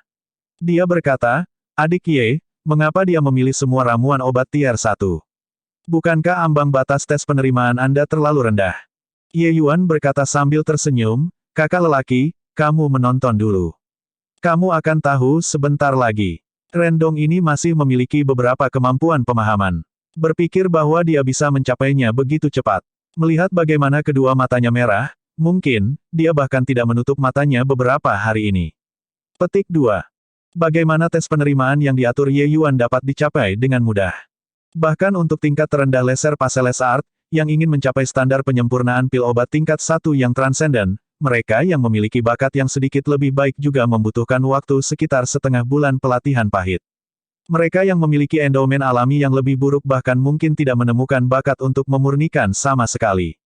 Dia berkata, Adik Ye, mengapa dia memilih semua ramuan obat tier 1? Bukankah ambang batas tes penerimaan Anda terlalu rendah? Ye Yuan berkata sambil tersenyum, kakak lelaki, kamu menonton dulu. Kamu akan tahu sebentar lagi. Ren Dong ini masih memiliki beberapa kemampuan pemahaman. Berpikir bahwa dia bisa mencapainya begitu cepat. Melihat bagaimana kedua matanya merah, mungkin, dia bahkan tidak menutup matanya beberapa hari ini. Petik 2. Bagaimana tes penerimaan yang diatur Ye Yuan dapat dicapai dengan mudah. Bahkan untuk tingkat terendah Lesser Passeles Art, yang ingin mencapai standar penyempurnaan pil obat tingkat 1 yang transenden, mereka yang memiliki bakat yang sedikit lebih baik juga membutuhkan waktu sekitar setengah bulan pelatihan pahit. Mereka yang memiliki endowmen alami yang lebih buruk bahkan mungkin tidak menemukan bakat untuk memurnikan sama sekali.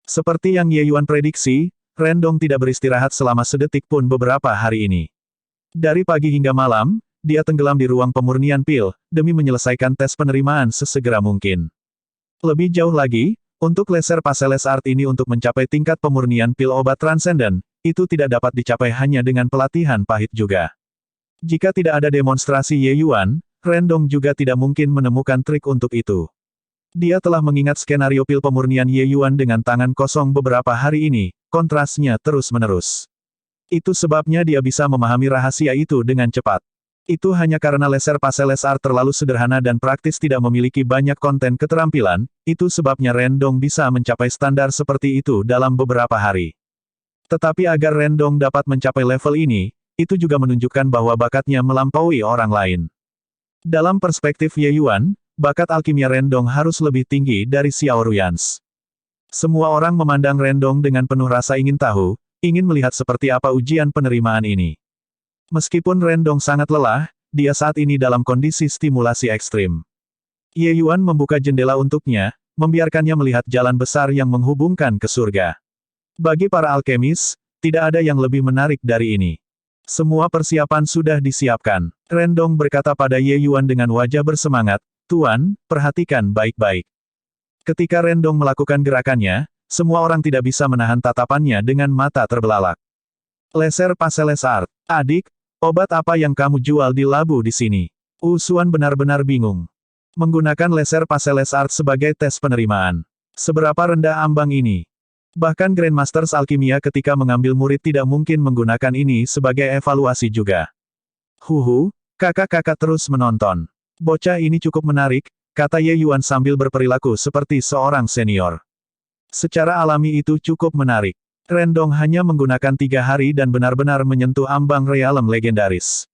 Seperti yang Ye Yuan prediksi, Rendong tidak beristirahat selama sedetik pun beberapa hari ini. Dari pagi hingga malam, dia tenggelam di ruang pemurnian pil, demi menyelesaikan tes penerimaan sesegera mungkin. Lebih jauh lagi, untuk laser Passeles Art ini untuk mencapai tingkat pemurnian pil obat transenden, itu tidak dapat dicapai hanya dengan pelatihan pahit juga. Jika tidak ada demonstrasi Ye Yuan, Rendong juga tidak mungkin menemukan trik untuk itu. Dia telah mengingat skenario pil pemurnian Ye Yuan dengan tangan kosong beberapa hari ini, kontrasnya terus-menerus. Itu sebabnya dia bisa memahami rahasia itu dengan cepat. Itu hanya karena laser Passeles Art terlalu sederhana dan praktis tidak memiliki banyak konten keterampilan, itu sebabnya Rendong bisa mencapai standar seperti itu dalam beberapa hari. Tetapi agar Rendong dapat mencapai level ini, itu juga menunjukkan bahwa bakatnya melampaui orang lain. Dalam perspektif Ye Yuan, bakat alkimia Rendong harus lebih tinggi dari Xiao Ruyans. Semua orang memandang Rendong dengan penuh rasa ingin tahu, ingin melihat seperti apa ujian penerimaan ini. Meskipun Rendong sangat lelah, dia saat ini dalam kondisi stimulasi ekstrim. Ye Yuan membuka jendela untuknya, membiarkannya melihat jalan besar yang menghubungkan ke surga. Bagi para alkemis, tidak ada yang lebih menarik dari ini. Semua persiapan sudah disiapkan. Rendong berkata pada Ye Yuan dengan wajah bersemangat, "Tuan, perhatikan baik-baik." Ketika Rendong melakukan gerakannya, semua orang tidak bisa menahan tatapannya dengan mata terbelalak. Laser Passeles Art. Adik, obat apa yang kamu jual di labu di sini? Usuan benar-benar bingung. Menggunakan laser Passeles Art sebagai tes penerimaan. Seberapa rendah ambang ini? Bahkan Grandmasters Alkimia ketika mengambil murid tidak mungkin menggunakan ini sebagai evaluasi juga. Huhu, kakak-kakak terus menonton. Bocah ini cukup menarik, kata Ye Yuan sambil berperilaku seperti seorang senior. Secara alami itu cukup menarik. Rendong hanya menggunakan 3 hari dan benar-benar menyentuh ambang realem legendaris.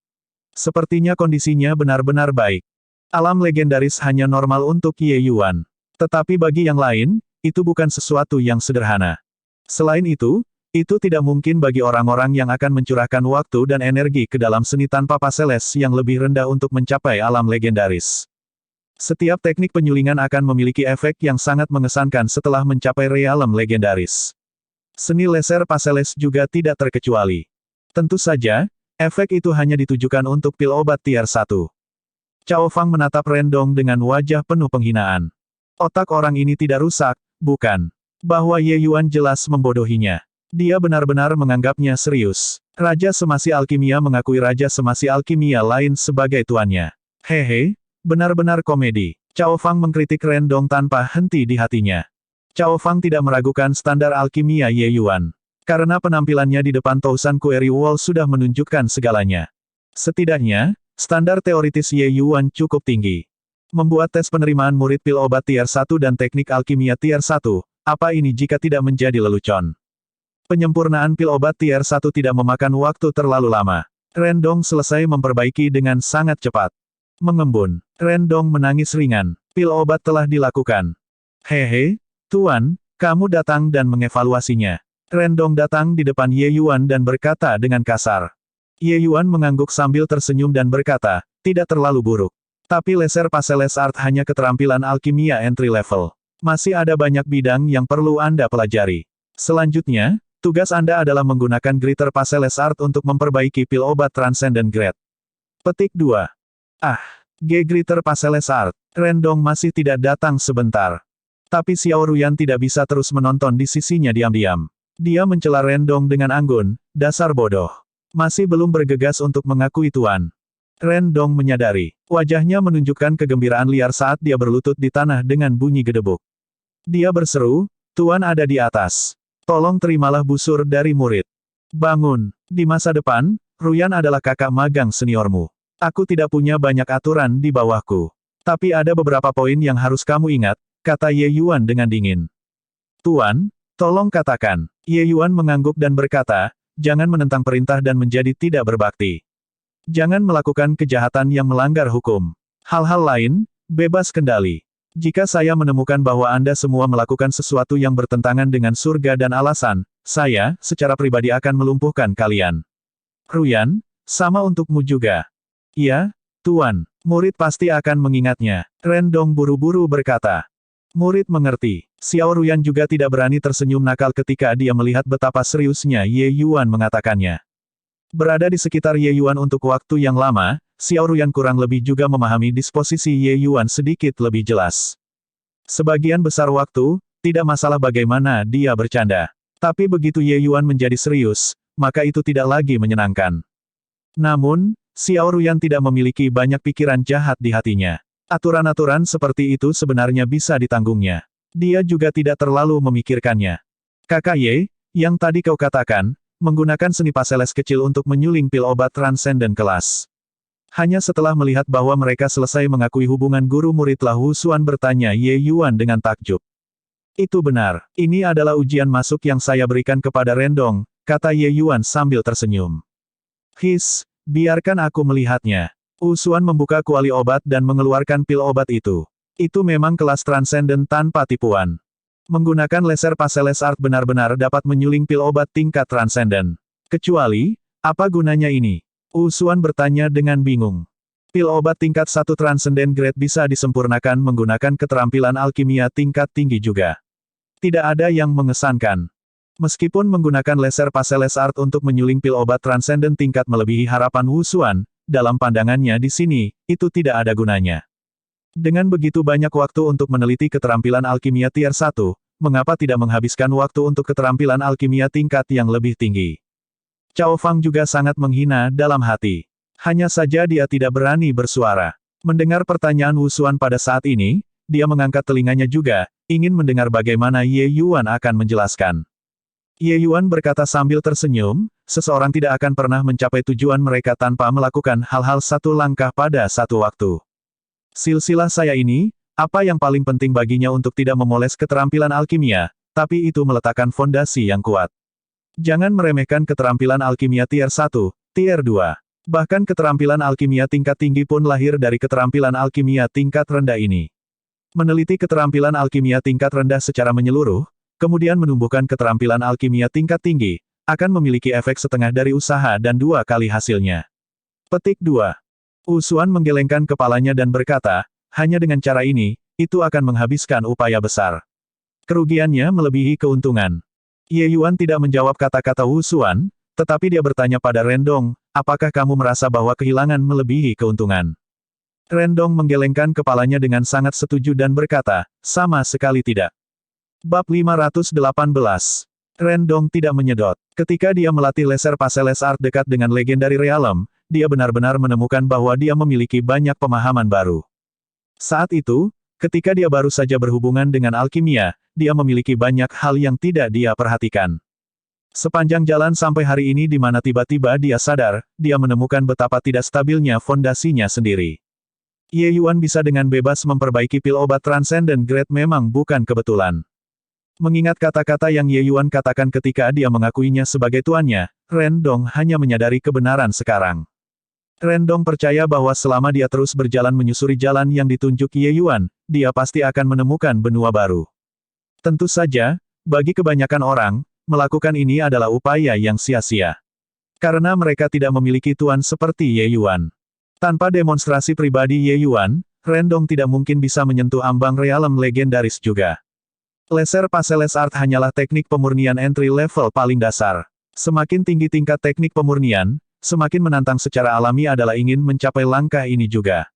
Sepertinya kondisinya benar-benar baik. Alam legendaris hanya normal untuk Ye Yuan. Tetapi bagi yang lain, itu bukan sesuatu yang sederhana. Selain itu tidak mungkin bagi orang-orang yang akan mencurahkan waktu dan energi ke dalam seni tanpa Passeles yang lebih rendah untuk mencapai alam legendaris. Setiap teknik penyulingan akan memiliki efek yang sangat mengesankan setelah mencapai realem legendaris. Seni laser Passeles juga tidak terkecuali. Tentu saja, efek itu hanya ditujukan untuk pil obat tier 1. Cao Fang menatap Rendong dengan wajah penuh penghinaan. Otak orang ini tidak rusak, bukan? Bahwa Ye Yuan jelas membodohinya. Dia benar-benar menganggapnya serius. Raja Semasi Alkimia mengakui Raja Semasi Alkimia lain sebagai tuannya. Hehe. Benar-benar komedi. Cao Fang mengkritik Rendong tanpa henti di hatinya. Cao Fang tidak meragukan standar alkimia Ye Yuan. Karena penampilannya di depan Tousan Quarry Wall sudah menunjukkan segalanya. Setidaknya, standar teoritis Ye Yuan cukup tinggi. Membuat tes penerimaan murid pil obat tier 1 dan teknik alkimia tier 1, apa ini jika tidak menjadi lelucon? Penyempurnaan pil obat tier 1 tidak memakan waktu terlalu lama. Rendong selesai memperbaiki dengan sangat cepat. Mengembun. Rendong menangis ringan. Pil obat telah dilakukan. Hehe, Tuan, kamu datang dan mengevaluasinya. Rendong datang di depan Ye Yuan dan berkata dengan kasar. Ye Yuan mengangguk sambil tersenyum dan berkata, tidak terlalu buruk. Tapi laser Passeles Art hanya keterampilan alkimia entry level. Masih ada banyak bidang yang perlu Anda pelajari. Selanjutnya, tugas Anda adalah menggunakan Greater Passeles Art untuk memperbaiki pil obat Transcendent Grade. Petik 2. Greater Passeles Art. Rendong masih tidak datang sebentar. Tapi Xiao Ruyan tidak bisa terus menonton di sisinya diam-diam. Dia mencela Rendong dengan anggun, dasar bodoh. Masih belum bergegas untuk mengakui tuan. Rendong menyadari. Wajahnya menunjukkan kegembiraan liar saat dia berlutut di tanah dengan bunyi gedebuk. Dia berseru, Tuan ada di atas. Tolong terimalah busur dari murid. Bangun. Di masa depan, Ruyan adalah kakak magang seniormu. Aku tidak punya banyak aturan di bawahku. Tapi ada beberapa poin yang harus kamu ingat, kata Ye Yuan dengan dingin. Tuan, tolong katakan. Ye Yuan mengangguk dan berkata, jangan menentang perintah dan menjadi tidak berbakti. Jangan melakukan kejahatan yang melanggar hukum. Hal-hal lain, bebas kendali. Jika saya menemukan bahwa Anda semua melakukan sesuatu yang bertentangan dengan surga dan alasan, saya, secara pribadi akan melumpuhkan kalian. Ruyan, sama untukmu juga. Iya, Tuan. Murid pasti akan mengingatnya. Rendong buru-buru berkata. Murid mengerti. Xiao Ruyan juga tidak berani tersenyum nakal ketika dia melihat betapa seriusnya Ye Yuan mengatakannya. Berada di sekitar Ye Yuan untuk waktu yang lama, Xiao Ruyan kurang lebih juga memahami disposisi Ye Yuan sedikit lebih jelas. Sebagian besar waktu, tidak masalah bagaimana dia bercanda. Tapi begitu Ye Yuan menjadi serius, maka itu tidak lagi menyenangkan. Namun, Xiao Ruyan tidak memiliki banyak pikiran jahat di hatinya. Aturan-aturan seperti itu sebenarnya bisa ditanggungnya. Dia juga tidak terlalu memikirkannya. Kakak Ye, yang tadi kau katakan, menggunakan seni paseles kecil untuk menyuling pil obat transenden kelas. Hanya setelah melihat bahwa mereka selesai mengakui hubungan guru-murid lah Wu Xuan bertanya Ye Yuan dengan takjub. Itu benar, ini adalah ujian masuk yang saya berikan kepada Rendong, kata Ye Yuan sambil tersenyum. Biarkan aku melihatnya. Wu Xuan membuka kuali obat dan mengeluarkan pil obat itu. Itu memang kelas transenden tanpa tipuan. Menggunakan laser paseles art benar-benar dapat menyuling pil obat tingkat transenden. Kecuali, apa gunanya ini? Wu Xuan bertanya dengan bingung. Pil obat tingkat 1 transenden grade bisa disempurnakan menggunakan keterampilan alkimia tingkat tinggi juga. Tidak ada yang mengesankan. Meskipun menggunakan laser paseles art untuk menyuling pil obat transenden tingkat melebihi harapan Wu Xuan, dalam pandangannya di sini, itu tidak ada gunanya. Dengan begitu banyak waktu untuk meneliti keterampilan alkimia tier 1, mengapa tidak menghabiskan waktu untuk keterampilan alkimia tingkat yang lebih tinggi? Cao Fang juga sangat menghina dalam hati. Hanya saja dia tidak berani bersuara. Mendengar pertanyaan Wu Xuan pada saat ini, dia mengangkat telinganya juga, ingin mendengar bagaimana Ye Yuan akan menjelaskan. Ye Yuan berkata sambil tersenyum, seseorang tidak akan pernah mencapai tujuan mereka tanpa melakukan hal-hal satu langkah pada satu waktu. Silsilah saya ini, apa yang paling penting baginya untuk tidak memoles keterampilan alkimia, tapi itu meletakkan fondasi yang kuat. Jangan meremehkan keterampilan alkimia tier 1, tier 2. Bahkan keterampilan alkimia tingkat tinggi pun lahir dari keterampilan alkimia tingkat rendah ini. Meneliti keterampilan alkimia tingkat rendah secara menyeluruh, kemudian menumbuhkan keterampilan alkimia tingkat tinggi, akan memiliki efek setengah dari usaha dan 2 kali hasilnya. Petik 2. Wu Xuan menggelengkan kepalanya dan berkata, hanya dengan cara ini, itu akan menghabiskan upaya besar. Kerugiannya melebihi keuntungan. Ye Yuan tidak menjawab kata-kata Wu Xuan, tetapi dia bertanya pada Rendong, apakah kamu merasa bahwa kehilangan melebihi keuntungan? Rendong menggelengkan kepalanya dengan sangat setuju dan berkata, sama sekali tidak. Bab 518. Rendong tidak menyedot. Ketika dia melatih laser paseles art dekat dengan legendary realm, dia benar-benar menemukan bahwa dia memiliki banyak pemahaman baru. Saat itu, ketika dia baru saja berhubungan dengan alkimia, dia memiliki banyak hal yang tidak dia perhatikan. Sepanjang jalan sampai hari ini di mana tiba-tiba dia sadar, dia menemukan betapa tidak stabilnya fondasinya sendiri. Ye Yuan bisa dengan bebas memperbaiki pil obat transenden grade memang bukan kebetulan. Mengingat kata-kata yang Ye Yuan katakan ketika dia mengakuinya sebagai tuannya, Rendong hanya menyadari kebenaran sekarang. Rendong percaya bahwa selama dia terus berjalan menyusuri jalan yang ditunjuk Ye Yuan, dia pasti akan menemukan benua baru. Tentu saja, bagi kebanyakan orang, melakukan ini adalah upaya yang sia-sia. Karena mereka tidak memiliki tuan seperti Ye Yuan. Tanpa demonstrasi pribadi Ye Yuan, Rendong tidak mungkin bisa menyentuh ambang realem legendaris juga. Laser paseles art hanyalah teknik pemurnian entry level paling dasar. Semakin tinggi tingkat teknik pemurnian, semakin menantang secara alami adalah ingin mencapai langkah ini juga.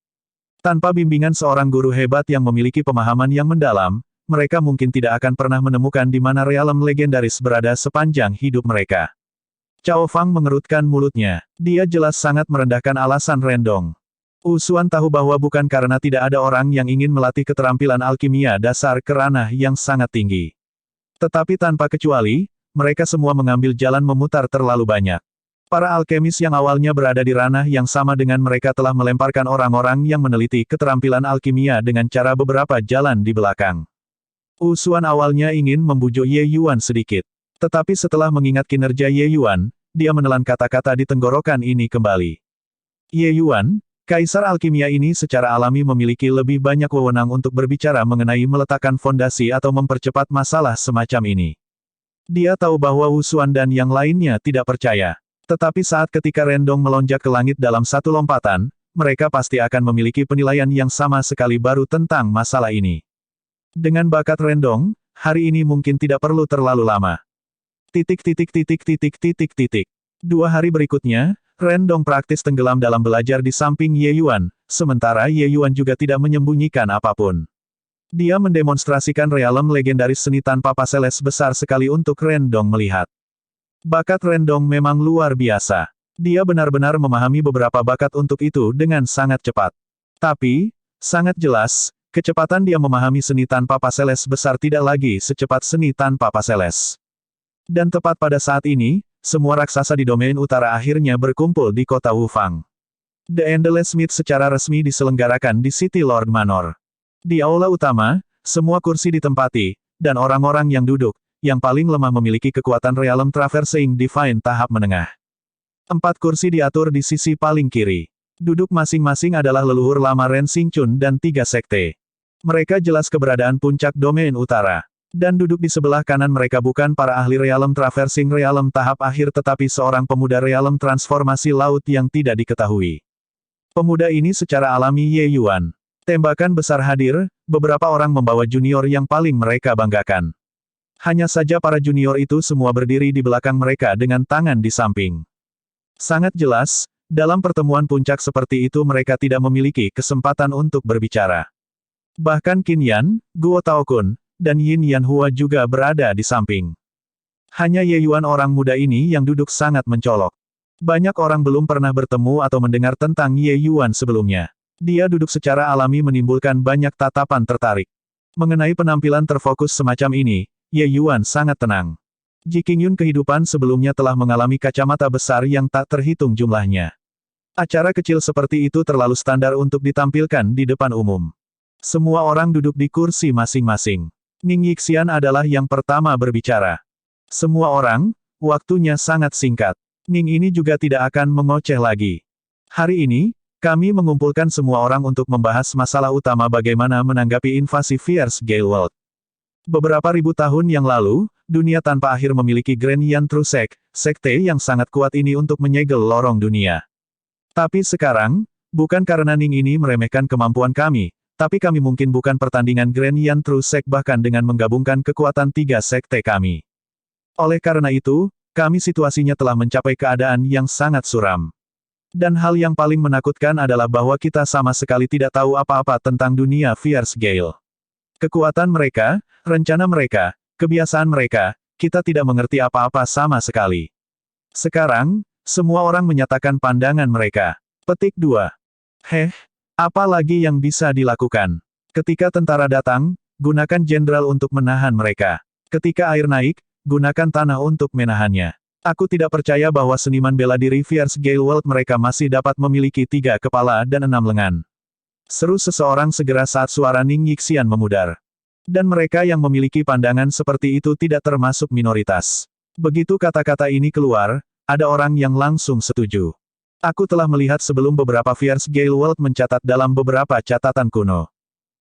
Tanpa bimbingan seorang guru hebat yang memiliki pemahaman yang mendalam, mereka mungkin tidak akan pernah menemukan di mana realem legendaris berada sepanjang hidup mereka. Cao Fang mengerutkan mulutnya. Dia jelas sangat merendahkan alasan Rendong. Wu Xuan tahu bahwa bukan karena tidak ada orang yang ingin melatih keterampilan alkimia dasar ke ranah yang sangat tinggi. Tetapi tanpa kecuali, mereka semua mengambil jalan memutar terlalu banyak. Para alkemis yang awalnya berada di ranah yang sama dengan mereka telah melemparkan orang-orang yang meneliti keterampilan alkimia dengan cara beberapa jalan di belakang. Wu Xuan awalnya ingin membujuk Ye Yuan sedikit. Tetapi setelah mengingat kinerja Ye Yuan, dia menelan kata-kata di tenggorokan ini kembali. Ye Yuan, Kaisar alkimia ini secara alami memiliki lebih banyak wewenang untuk berbicara mengenai meletakkan fondasi atau mempercepat masalah semacam ini. Dia tahu bahwa Wu Xuan dan yang lainnya tidak percaya. Tetapi saat ketika Rendong melonjak ke langit dalam satu lompatan, mereka pasti akan memiliki penilaian yang sama sekali baru tentang masalah ini. Dengan bakat Rendong, hari ini mungkin tidak perlu terlalu lama. 2 hari berikutnya, Rendong praktis tenggelam dalam belajar di samping Ye Yuan, sementara Ye Yuan juga tidak menyembunyikan apapun. Dia mendemonstrasikan realem legendaris seni tanpa paseles besar sekali untuk Rendong melihat. Bakat Rendong memang luar biasa. Dia benar-benar memahami beberapa bakat untuk itu dengan sangat cepat. Tapi, sangat jelas, kecepatan dia memahami seni tanpa paseles besar tidak lagi secepat seni tanpa paseles. Dan tepat pada saat ini, semua raksasa di domain utara akhirnya berkumpul di kota Wufang. The Endless Meet secara resmi diselenggarakan di City Lord Manor. Di aula utama, semua kursi ditempati, dan orang-orang yang duduk, yang paling lemah memiliki kekuatan Realm Traversing Divine tahap menengah. 4 kursi diatur di sisi paling kiri. Duduk masing-masing adalah leluhur lama Ren Xingchun dan 3 sekte. Mereka jelas keberadaan puncak domain utara. Dan duduk di sebelah kanan mereka bukan para ahli Realm Traversing Realm tahap akhir tetapi seorang pemuda Realm Transformasi Laut yang tidak diketahui. Pemuda ini secara alami Ye Yuan. Tembakan besar hadir, beberapa orang membawa junior yang paling mereka banggakan. Hanya saja para junior itu semua berdiri di belakang mereka dengan tangan di samping. Sangat jelas, dalam pertemuan puncak seperti itu mereka tidak memiliki kesempatan untuk berbicara. Bahkan Qin Yan, Guo Taokun, dan Yin Yanhua juga berada di samping. Hanya Ye Yuan orang muda ini yang duduk sangat mencolok. Banyak orang belum pernah bertemu atau mendengar tentang Ye Yuan sebelumnya. Dia duduk secara alami menimbulkan banyak tatapan tertarik. Mengenai penampilan terfokus semacam ini, Ye Yuan sangat tenang. Ji Qingyun kehidupan sebelumnya telah mengalami kacamata besar yang tak terhitung jumlahnya. Acara kecil seperti itu terlalu standar untuk ditampilkan di depan umum. Semua orang duduk di kursi masing-masing. Ning Yixian adalah yang pertama berbicara. Semua orang, waktunya sangat singkat. Ning ini juga tidak akan mengoceh lagi. Hari ini, kami mengumpulkan semua orang untuk membahas masalah utama bagaimana menanggapi invasi Fierce Gale World. Beberapa ribu tahun yang lalu, dunia tanpa akhir memiliki Grand Yan True Sect, sekte yang sangat kuat ini untuk menyegel lorong dunia. Tapi sekarang, bukan karena Ning ini meremehkan kemampuan kami, tapi kami mungkin bukan pertandingan Grand Yan True Sect bahkan dengan menggabungkan kekuatan 3 sekte kami. Oleh karena itu, kami situasinya telah mencapai keadaan yang sangat suram. Dan hal yang paling menakutkan adalah bahwa kita sama sekali tidak tahu apa-apa tentang dunia Fierce Gale. Kekuatan mereka, rencana mereka, kebiasaan mereka, kita tidak mengerti apa-apa sama sekali. Sekarang, semua orang menyatakan pandangan mereka. Petik 2. Apa lagi yang bisa dilakukan? Ketika tentara datang, gunakan jenderal untuk menahan mereka. Ketika air naik, gunakan tanah untuk menahannya. Aku tidak percaya bahwa seniman bela diri Fierce Gale World mereka masih dapat memiliki 3 kepala dan 6 lengan. Seru seseorang segera saat suara Ning Yixian memudar. Dan mereka yang memiliki pandangan seperti itu tidak termasuk minoritas. Begitu kata-kata ini keluar, ada orang yang langsung setuju. Aku telah melihat sebelum beberapa Fierce Gale World mencatat dalam beberapa catatan kuno.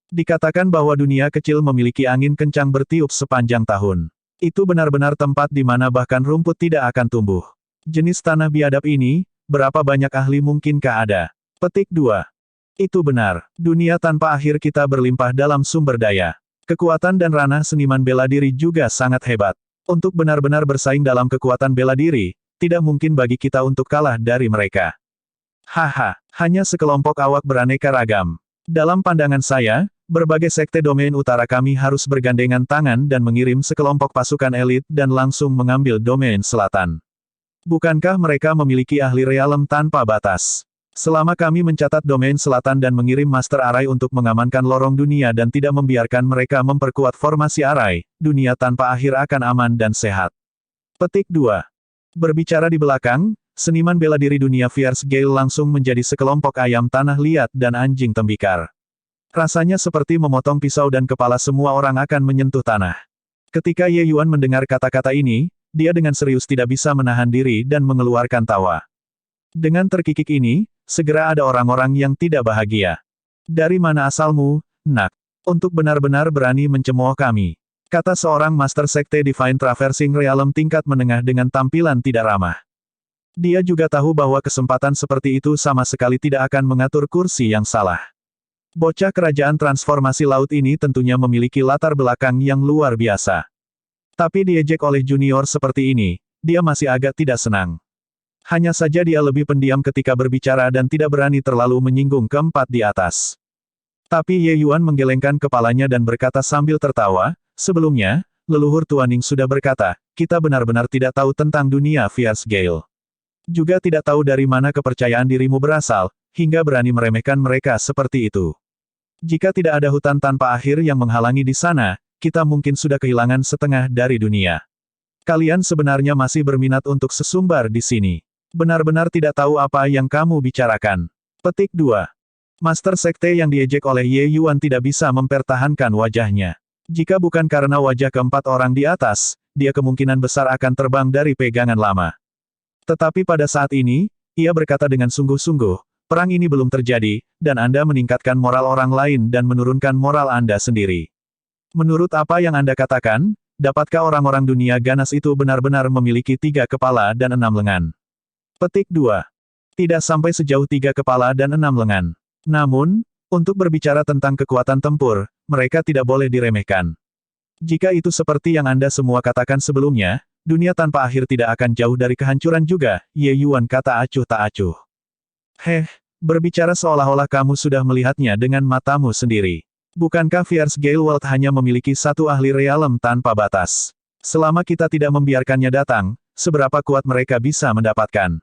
Dikatakan bahwa dunia kecil memiliki angin kencang bertiup sepanjang tahun. Itu benar-benar tempat di mana bahkan rumput tidak akan tumbuh. Jenis tanah biadab ini, berapa banyak ahli mungkinkah ada? Petik 2. Itu benar. Dunia tanpa akhir kita berlimpah dalam sumber daya. Kekuatan dan ranah seniman bela diri juga sangat hebat. Untuk benar-benar bersaing dalam kekuatan bela diri, tidak mungkin bagi kita untuk kalah dari mereka. Haha, hanya sekelompok awak beraneka ragam. Dalam pandangan saya, berbagai sekte domain utara kami harus bergandengan tangan dan mengirim sekelompok pasukan elit dan langsung mengambil domain selatan. Bukankah mereka memiliki ahli realem tanpa batas? Selama kami mencatat domain selatan dan mengirim Master Arai untuk mengamankan lorong dunia dan tidak membiarkan mereka memperkuat formasi Arai, dunia tanpa akhir akan aman dan sehat. Petik 2. Berbicara di belakang, seniman bela diri dunia Fierce Gale langsung menjadi sekelompok ayam tanah liat dan anjing tembikar. Rasanya seperti memotong pisau dan kepala semua orang akan menyentuh tanah. Ketika Ye Yuan mendengar kata-kata ini, dia dengan serius tidak bisa menahan diri dan mengeluarkan tawa. Dengan terkikik ini, segera ada orang-orang yang tidak bahagia. Dari mana asalmu, nak? Untuk benar-benar berani mencemooh kami. Kata seorang Master Sekte Divine Traversing Realm tingkat menengah dengan tampilan tidak ramah. Dia juga tahu bahwa kesempatan seperti itu sama sekali tidak akan mengatur kursi yang salah. Bocah kerajaan transformasi laut ini tentunya memiliki latar belakang yang luar biasa. Tapi diejek oleh junior seperti ini, dia masih agak tidak senang. Hanya saja dia lebih pendiam ketika berbicara dan tidak berani terlalu menyinggung keempat di atas. Tapi Ye Yuan menggelengkan kepalanya dan berkata sambil tertawa, sebelumnya, leluhur Tuaning sudah berkata, kita benar-benar tidak tahu tentang dunia Fierce Gale. Juga tidak tahu dari mana kepercayaan dirimu berasal, hingga berani meremehkan mereka seperti itu. Jika tidak ada hutan tanpa akhir yang menghalangi di sana, kita mungkin sudah kehilangan setengah dari dunia. Kalian sebenarnya masih berminat untuk sesumbar di sini. Benar-benar tidak tahu apa yang kamu bicarakan. Petik 2. Master Sekte yang diejek oleh Ye Yuan tidak bisa mempertahankan wajahnya. Jika bukan karena wajah keempat orang di atas, dia kemungkinan besar akan terbang dari pegangan lama. Tetapi pada saat ini, ia berkata dengan sungguh-sungguh, perang ini belum terjadi, dan Anda meningkatkan moral orang lain dan menurunkan moral Anda sendiri. Menurut apa yang Anda katakan, dapatkah orang-orang dunia ganas itu benar-benar memiliki 3 kepala dan 6 lengan? Petik 2. Tidak sampai sejauh 3 kepala dan 6 lengan. Namun, untuk berbicara tentang kekuatan tempur, mereka tidak boleh diremehkan. Jika itu seperti yang Anda semua katakan sebelumnya, dunia tanpa akhir tidak akan jauh dari kehancuran juga, Ye Yuan kata acuh tak acuh. Berbicara seolah-olah kamu sudah melihatnya dengan matamu sendiri. Bukankah Fierce Gale World hanya memiliki satu ahli realem tanpa batas? Selama kita tidak membiarkannya datang, seberapa kuat mereka bisa mendapatkan?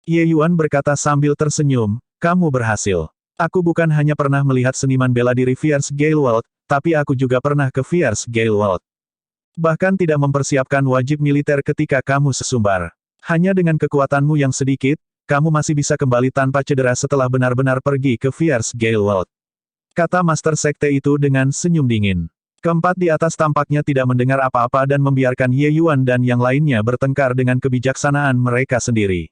Ye Yuan berkata sambil tersenyum, kamu berhasil. Aku bukan hanya pernah melihat seniman bela diri Fierce Gale World, tapi aku juga pernah ke Fierce Gale World. Bahkan tidak mempersiapkan wajib militer ketika kamu sesumbar. Hanya dengan kekuatanmu yang sedikit, kamu masih bisa kembali tanpa cedera setelah benar-benar pergi ke Fierce Gale World. Kata Master Sekte itu dengan senyum dingin. Keempat di atas tampaknya tidak mendengar apa-apa dan membiarkan Ye Yuan dan yang lainnya bertengkar dengan kebijaksanaan mereka sendiri.